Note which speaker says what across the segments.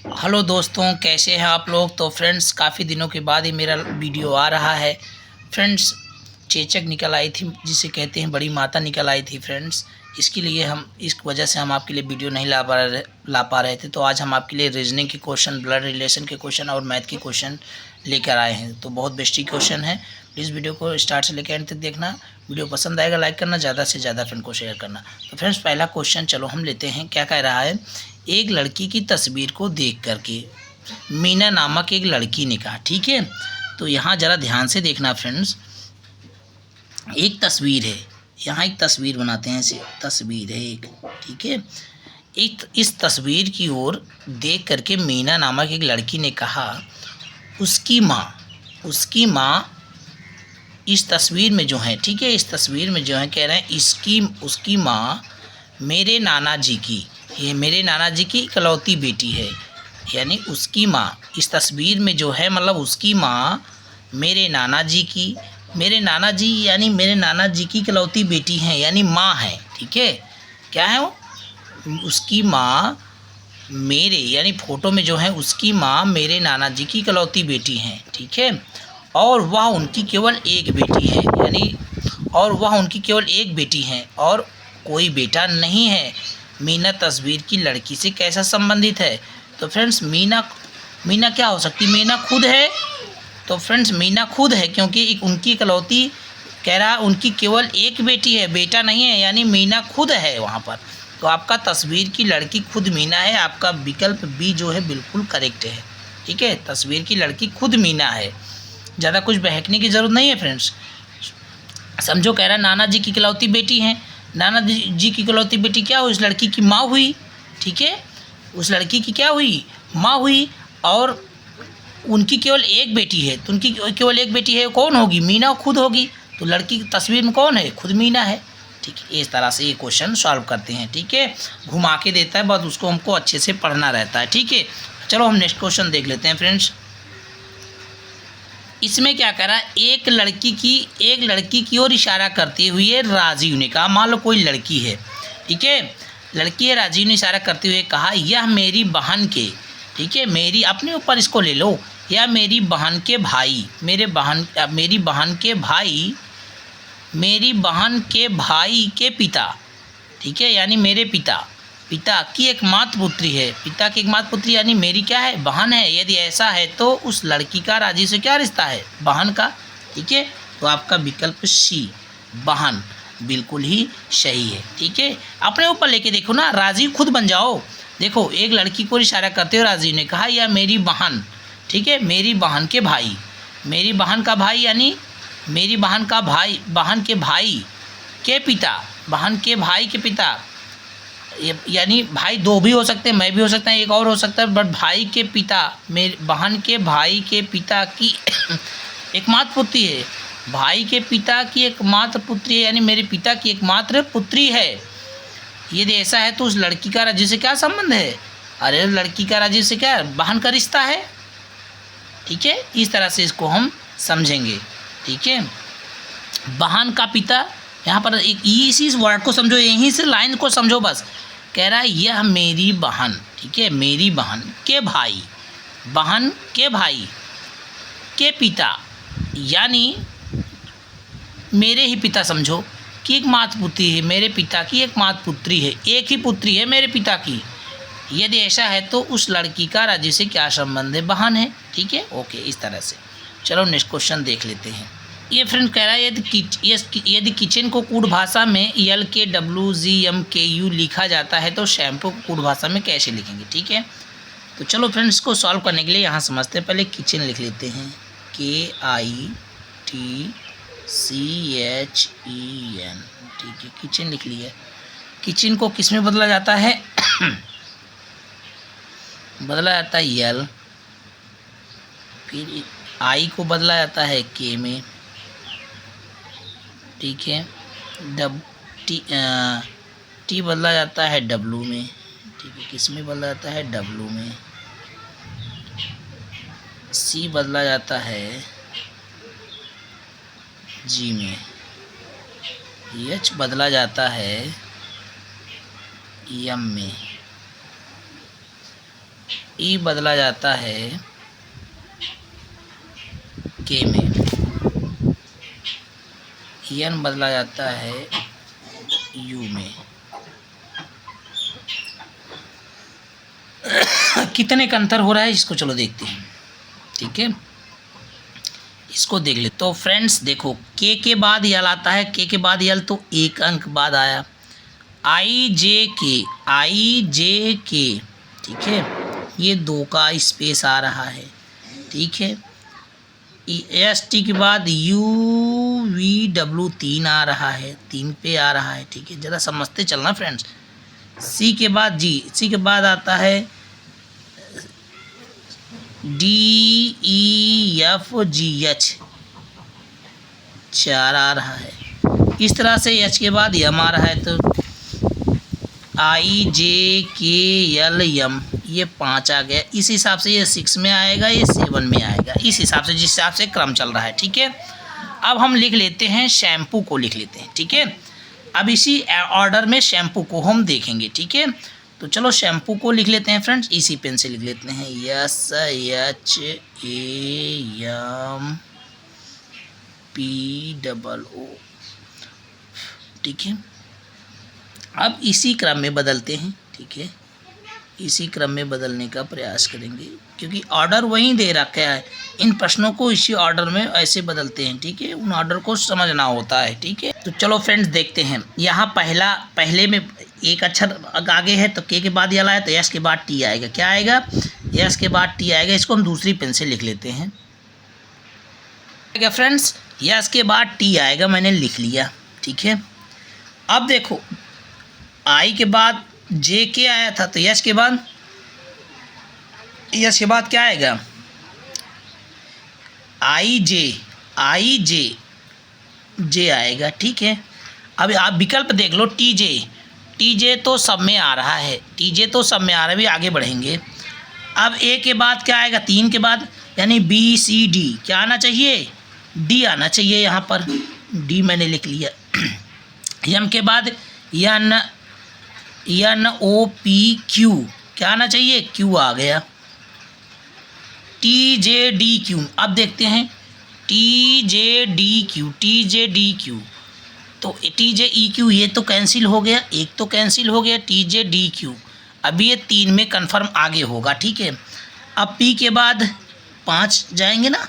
Speaker 1: Hello दोस्तों, कैसे हैं आप लोग। तो फ्रेंड्स, काफ़ी दिनों के बाद ही मेरा वीडियो आ रहा है। फ्रेंड्स, चेचक निकल आई थी, जिसे कहते हैं बड़ी माता निकल आई थी फ्रेंड्स। इसके लिए इस वजह से हम आपके लिए वीडियो नहीं ला पा रहे थे। तो आज हम आपके लिए रीजनिंग के क्वेश्चन, ब्लड रिलेशन के क्वेश्चन और मैथ के क्वेश्चन लेकर आए हैं। तो बहुत बेस्टी क्वेश्चन है। प्लीज़ वीडियो को स्टार्ट से लेकर एंड तक देखना। वीडियो पसंद आएगा लाइक करना, ज़्यादा से ज़्यादा फ्रेंड को शेयर करना। तो फ्रेंड्स, पहला क्वेश्चन चलो हम लेते हैं। क्या कह रहा है, एक लड़की की तस्वीर को देख करके मीना नामक एक लड़की ने कहा। ठीक है, तो यहाँ ज़रा ध्यान से देखना फ्रेंड्स। एक तस्वीर है, यहाँ एक तस्वीर बनाते हैं, ऐसे तस्वीर है एक। ठीक है, इस तस्वीर की ओर देख करके मीना नामक एक लड़की ने कहा, उसकी माँ इस तस्वीर में जो है, ठीक है, इस तस्वीर में जो है कह रहे हैं उसकी माँ मेरे नाना जी की, ये मेरे नाना जी की इकलौती बेटी है। यानी उसकी माँ इस तस्वीर में जो है, मतलब उसकी माँ मेरे नाना जी की, मेरे नाना जी यानी मेरे नाना जी की इकलौती बेटी हैं, यानी माँ है। ठीक है, क्या है वो, उसकी माँ मेरे, यानी फ़ोटो में जो है उसकी माँ मेरे नाना जी की इकलौती बेटी हैं। ठीक है, और वह उनकी केवल एक बेटी है, और कोई बेटा नहीं है। मीना तस्वीर की लड़की से कैसा संबंधित है। तो फ्रेंड्स, मीना क्या हो सकती है, मीना खुद है। तो फ्रेंड्स, मीना खुद है, क्योंकि उनकी इकलौती कह रहा है, उनकी केवल एक बेटी है, बेटा नहीं है, यानी मीना खुद है वहाँ पर। तो आपका तस्वीर की लड़की खुद मीना है। आपका विकल्प बी जो है बिल्कुल करेक्ट है। ठीक है, तस्वीर की लड़की खुद मीना है। ज़्यादा कुछ बहकने की ज़रूरत नहीं है फ्रेंड्स। समझो, कह रहा है नाना जी की इकलौती बेटी हैं। नाना जी की इकलौती बेटी क्या हुई, उस लड़की की माँ हुई। ठीक है, उस लड़की की क्या हुई, माँ हुई। और उनकी केवल एक बेटी है, तो उनकी केवल एक बेटी है, कौन होगी, मीना खुद होगी। तो लड़की की तस्वीर में कौन है, खुद मीना है। ठीक है, इस तरह से ये क्वेश्चन सॉल्व करते हैं। ठीक है, घुमा के देता है, बस उसको हमको अच्छे से पढ़ना रहता है। ठीक है, चलो हम नेक्स्ट क्वेश्चन देख लेते हैं फ्रेंड्स। इसमें क्या करा, एक लड़की की ओर इशारा करते हुए राजीव ने कहा, मान लो कोई लड़की है, ठीक है, लड़की है, राजीव ने इशारा करते हुए कहा, यह मेरी बहन के, ठीक है, मेरी अपने ऊपर इसको ले लो, या मेरी बहन के भाई, मेरी बहन के पिता, ठीक है, यानी मेरे पिता की एकमात्र पुत्री है। पिता की एकमात्र पुत्री यानी मेरी क्या है, बहन है। यदि ऐसा है तो उस लड़की का राजीव से क्या रिश्ता है, बहन का। ठीक है, तो आपका विकल्प सी, बहन, बिल्कुल ही सही है। ठीक है, अपने ऊपर लेके देखो ना, राजीव खुद बन जाओ। देखो, एक लड़की को इशारा करते हुए राजीव ने कहा, यह मेरी बहन, ठीक है, मेरी बहन के भाई, मेरी बहन का भाई यानी मेरी बहन का भाई, बहन के भाई के पिता, बहन के भाई के पिता, यानी भाई दो भी हो सकते हैं, मैं भी हो सकता है, एक और हो सकता है, बट भाई के पिता, मेरे बहन के भाई के पिता की एकमात्र पुत्री है। भाई के पिता की एकमात्र पुत्री है, यानी मेरे पिता की एकमात्र पुत्री है। यदि ऐसा है तो उस लड़की का राजीव से क्या संबंध है, अरे लड़की का राजीव से क्या है, बहन का रिश्ता है। ठीक है, इस तरह से इसको हम समझेंगे। ठीक है, बहन का पिता, यहाँ पर एक इसी वर्ड को समझो, यहीं से लाइन को समझो बस। कह रहा है यह मेरी बहन, ठीक है, मेरी बहन के भाई, बहन के भाई के पिता, यानी मेरे ही पिता समझो कि एक मात्र पुत्री है, मेरे पिता की एक मात्र पुत्री है, एक ही पुत्री है मेरे पिता की। यदि ऐसा है तो उस लड़की का राजीव से क्या संबंध है, बहन है। ठीक है, ओके, इस तरह से। चलो नेक्स्ट क्वेश्चन देख लेते हैं। ये फ्रेंड कह रहा है, यदि किचन को कूट भाषा में LKWZMKU लिखा जाता है तो शैम्पू को कूट भाषा में कैसे लिखेंगे। ठीक है, तो चलो फ्रेंड्स, इसको सॉल्व करने के लिए यहाँ समझते हैं। पहले किचन लिख लेते हैं, KITCHEN। ठीक है, किचन लिख लिया। किचन को किस में बदला जाता है बदला जाता है यल, फिर आई को बदला जाता है के में। ठीक है, टी बदला जाता है डब्लू में। ठीक है, किस में बदला जाता है, डब्लू में। सी बदला जाता है जी में। एच बदला जाता है यम में। ई बदला जाता है के में, एन बदला जाता है यू में। कितने का अंतर हो रहा है इसको चलो देखते हैं, ठीक है, इसको देख ले। तो फ्रेंड्स देखो, के बाद यल आता है, के बाद यल तो एक अंक बाद आया, आई जे के, ठीक है, ये 2 का स्पेस आ रहा है, ठीक है। एस टी के बाद यू वी डब्ल्यू 3 आ रहा है, 3 पे आ रहा है, ठीक है, ज़रा समझते चलना फ्रेंड्स। सी के बाद जी, सी के बाद आता है D E F G H, 4 आ रहा है। इस तरह से एच के बाद यम आ रहा है, तो आई जे के एल यम, ये 5 आ गया। इस हिसाब से ये 6 में आएगा, ये 7 में आएगा, इस हिसाब से, जिस हिसाब से क्रम चल रहा है, ठीक है। अब हम लिख लेते हैं शैम्पू को, लिख लेते हैं, ठीक है। अब इसी ऑर्डर में शैम्पू को हम देखेंगे, ठीक है। तो चलो शैम्पू को लिख लेते हैं फ्रेंड्स, इसी पेन से लिख लेते हैं, S H A M P double O, ठीक है। अब इसी क्रम में बदलते हैं, ठीक है, इसी क्रम में बदलने का प्रयास करेंगे, क्योंकि ऑर्डर वहीं दे रखा है, इन प्रश्नों को इसी ऑर्डर में ऐसे बदलते हैं, ठीक है, उन ऑर्डर को समझना होता है, ठीक है। तो चलो फ्रेंड्स देखते हैं, यहाँ पहले में एक अक्षर आगे है, तो के बाद यल आया, तो एस के बाद टी आएगा, क्या आएगा, एस के बाद टी आएगा। इसको हम दूसरी पेन से लिख लेते हैं, फ्रेंड्स, एस के बाद टी आएगा, मैंने लिख लिया, ठीक है। अब देखो, आई के बाद जे के आया था, तो यश के बाद क्या आएगा, आई जे आएगा, ठीक है। अब आप विकल्प देख लो, टी जे तो सब में आ रहा है, अभी आगे बढ़ेंगे। अब ए के बाद क्या आएगा, 3 के बाद, यानी बी सी डी, क्या आना चाहिए, डी आना चाहिए, यहाँ पर डी मैंने लिख लिया। यम के बाद एन ओ पी क्यू, क्या आना चाहिए, क्यू आ गया। टी जे डी क्यू, अब देखते हैं, टी जे डी क्यू, तो टी जे ई क्यू ये तो कैंसिल हो गया, एक तो कैंसिल हो गया, टी जे डी क्यू, अभी ये 3 में कन्फर्म आगे होगा, ठीक है। अब पी के बाद 5 जाएंगे ना,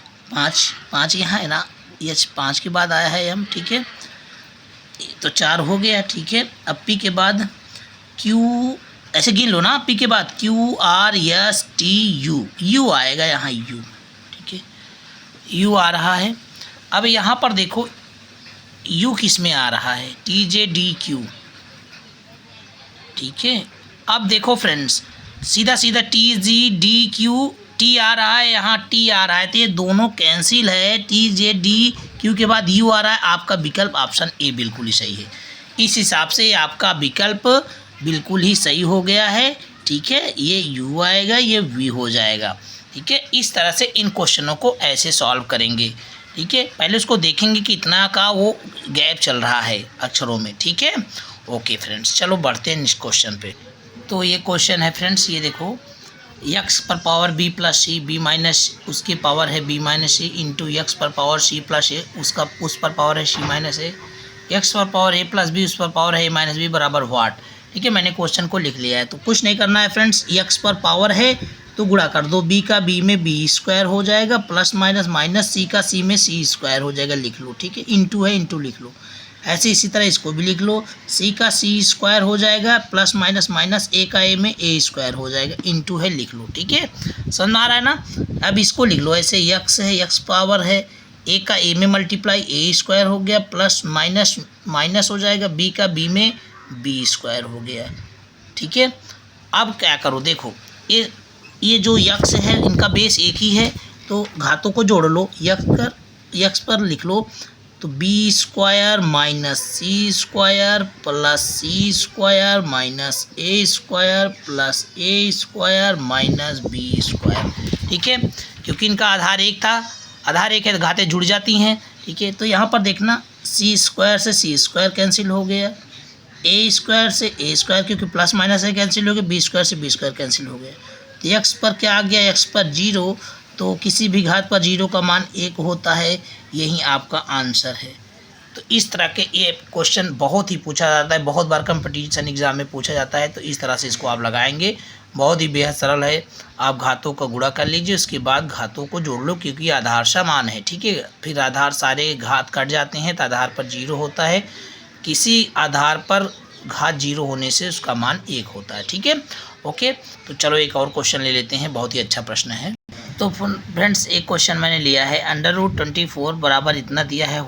Speaker 1: 5 यहाँ है ना, ये 5 के बाद आया है हम, ठीक है, तो 4 हो गया, ठीक है। अब पी के बाद क्यू, ऐसे गिन लो ना, पी के बाद Q R S T U आएगा, यहाँ यू, ठीक है, यू आ रहा है। अब यहाँ पर देखो यू किस में आ रहा है, टी जे डी क्यू, ठीक है। अब देखो फ्रेंड्स, सीधा T G D Q, T आ रहा है, यहाँ टी आ रहा है, तो ये दोनों कैंसिल है, टी जे डी क्यू के बाद यू आ रहा है, आपका विकल्प ऑप्शन ए बिल्कुल ही सही है। इस हिसाब से आपका विकल्प बिल्कुल ही सही हो गया है, ठीक है, ये यू आएगा, ये वी हो जाएगा, ठीक है। इस तरह से इन क्वेश्चनों को ऐसे सॉल्व करेंगे, ठीक है। पहले उसको देखेंगे कि इतना का वो गैप चल रहा है अक्षरों में, ठीक है। ओके फ्रेंड्स, चलो बढ़ते हैं नेक्स्ट क्वेश्चन पे। तो ये क्वेश्चन है फ्रेंड्स, ये देखो, यक्स पर पावर बी प्लस सी, बी माइनस उसकी पावर है बी माइनस सी, इंटू यक्स पर पावर सी प्लस ए, उसका उस पर पावर है सी माइनस ए, यक्स पर पावर ए प्लस बी, उस पर पावर है ए माइनस बी बराबर व्हाट, ठीक है। मैंने क्वेश्चन को लिख लिया है, तो कुछ नहीं करना है फ्रेंड्स, यक्स पर पावर है तो गुणा कर दो, बी का बी में बी स्क्वायर हो जाएगा, प्लस माइनस माइनस सी का सी में सी स्क्वायर हो जाएगा, लिख लो, ठीक है। इंटू है, इंटू लिख लो, ऐसे इसी तरह इसको भी लिख लो, सी का सी स्क्वायर हो जाएगा, प्लस माइनस माइनस ए का ए में ए स्क्वायर हो जाएगा, इंटू है, लिख लो, ठीक है। समझ में आ रहा है ना। अब इसको लिख लो, ऐसे यक्स है, यक्स पावर है, ए का ए में मल्टीप्लाई ए स्क्वायर हो गया, प्लस माइनस माइनस हो जाएगा, बी का बी में बी स्क्वायर हो गया, ठीक है। अब क्या करो, देखो ये जो यक्स है इनका बेस एक ही है, तो घातों को जोड़ लो, यक्स पर लिख लो, तो बी स्क्वायर माइनस सी स्क्वायर प्लस सी स्क्वायर माइनस ए स्क्वायर प्लस ए स्क्वायर माइनस बी स्क्वायर, ठीक है। क्योंकि इनका आधार एक था, आधार एक है तो घातें जुड़ जाती हैं, ठीक है। तो यहाँ पर देखना, सी स्क्वायर से सी स्क्वायर कैंसिल हो गया, ए स्क्वायर से ए स्क्वायर, क्योंकि प्लस माइनस है कैंसिल हो गया, बी स्क्वायर से बी स्क्वायर कैंसिल हो गया, तो एक्स पर क्या आ गया, एक्स पर 0, तो किसी भी घात पर 0 का मान 1 होता है, यही आपका आंसर है। तो इस तरह के ये क्वेश्चन बहुत ही पूछा जाता है, बहुत बार कंपटीशन एग्जाम में पूछा जाता है। तो इस तरह से इसको आप लगाएंगे, बहुत ही बेहद सरल है। आप घातों का गुणा कर लीजिए, उसके बाद घातों को जोड़ लो, क्योंकि आधार समान है, ठीक है। फिर आधार सारे घात कट जाते हैं तो आधार पर 0 होता है, किसी आधार पर घात 0 होने से उसका मान 1 होता है, ठीक है। ओके, तो चलो एक और क्वेश्चन ले लेते हैं, बहुत ही अच्छा प्रश्न है। तो फ्रेंड्स एक क्वेश्चन मैंने लिया है, √24 बराबर इतना दिया है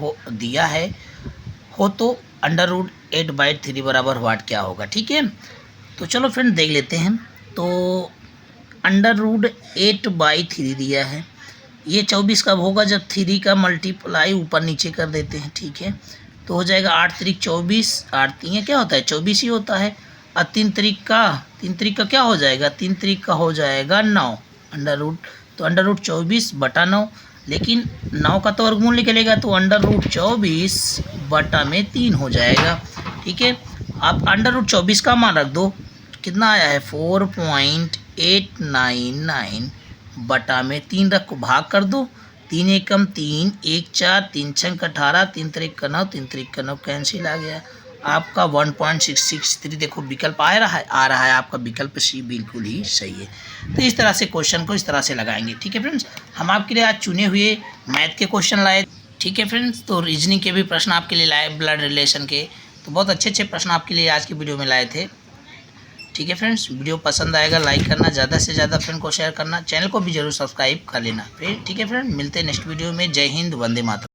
Speaker 1: तो √8/3 बराबर वाट क्या होगा, ठीक है। तो चलो फ्रेंड देख लेते हैं। तो √8/3 दिया है, ये 24 कब होगा, जब 3 का मल्टीप्लाई ऊपर नीचे कर देते हैं, ठीक है। तो हो जाएगा 8 त्रिक 24, 8 3 क्या होता है 24 ही होता है, और 3 त्रिक का क्या हो जाएगा, 3 त्रिक का हो जाएगा 9 तो √24/9, लेकिन 9 का तो वर्गमूल निकलेगा तो √24/3 हो जाएगा, ठीक है। आप √24 का मान रख दो, कितना आया है 4.899/3 रख को भाग कर दो, 3 एकम 3, 1 4, 3 छंक 18, 3 त्रिक का 9, 3 त्रिक का 9 कैंसिल आ गया, आपका 1.663 देखो विकल्प आ रहा है आपका विकल्प सी बिल्कुल ही सही है। तो इस तरह से क्वेश्चन को इस तरह से लगाएंगे, ठीक है फ्रेंड्स। हम आपके लिए आज चुने हुए मैथ के क्वेश्चन लाए, ठीक है फ्रेंड्स। तो रीजनिंग के भी प्रश्न आपके लिए लाए, ब्लड रिलेशन के, तो बहुत अच्छे प्रश्न आपके लिए आज की वीडियो में लाए थे, ठीक है फ्रेंड्स। वीडियो पसंद आएगा लाइक करना, ज़्यादा से ज़्यादा फ्रेंड को शेयर करना, चैनल को भी जरूर सब्सक्राइब कर लेना फिर, ठीक है फ्रेंड। मिलते हैं नेक्स्ट वीडियो में। जय हिंद, वंदे मातरम।